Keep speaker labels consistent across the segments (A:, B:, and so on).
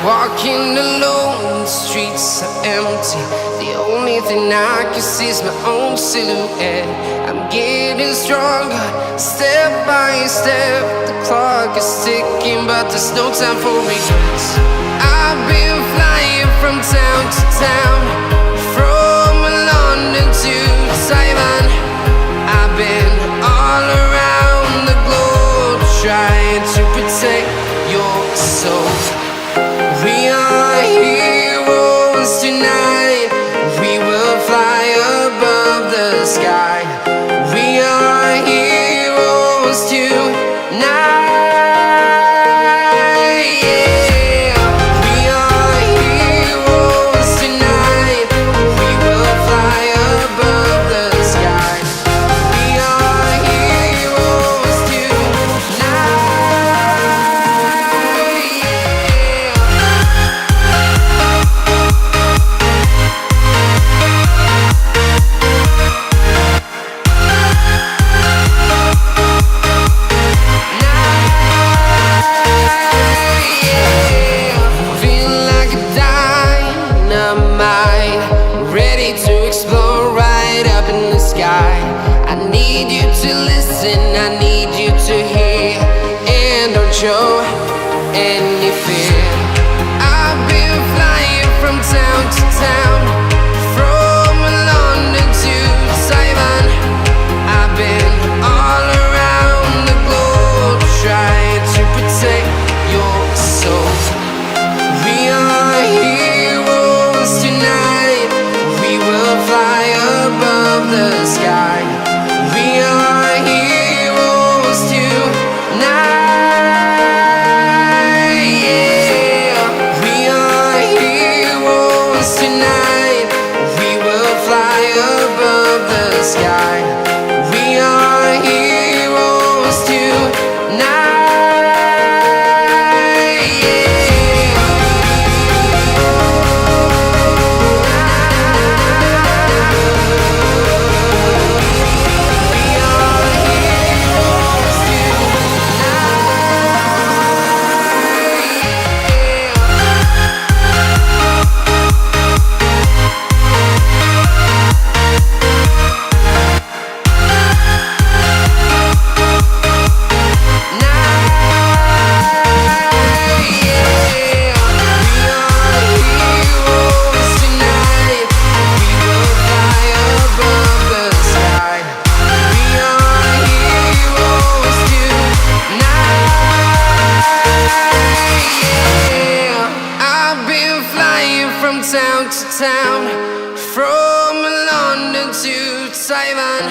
A: Walking alone, the streets are empty. The only thing I can see is my own silhouette. I'm getting stronger, step by step. The clock is ticking, but there's no time for regrets. I've been flying from town to town, from London to Taiwan. I've been all around the globe, trying to protect your soul. We are heroes tonight. We will fly above the sky. We are heroes tonight. Yeah. We are heroes tonight. We will fly above the sky. We are heroes tonight. Feeling like a dynamite, ready to explore right up in the sky. I need you to listen, I need you to hear, and don't show any fear. I've been flying from town to town, from London to Taiwan. I've been all around the globe, trying to protect your soul. We are heroes tonight. We will fly above the sky. We are heroes tonight. Yeah. We are heroes tonight. We will fly above the sky. We are heroes tonight. Town to town, from London to Taiwan.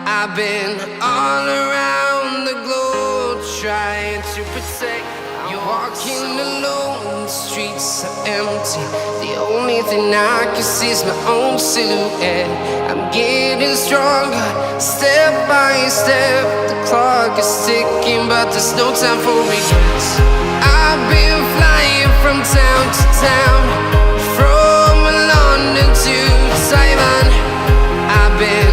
A: I've been all around the globe, trying to protect. You're walking alone, the streets are empty. The only thing I can see is my own silhouette. I'm getting stronger, step by step. The clock is ticking, but there's no time for regrets. I've been flying from town to town, from London to Taiwan. I've been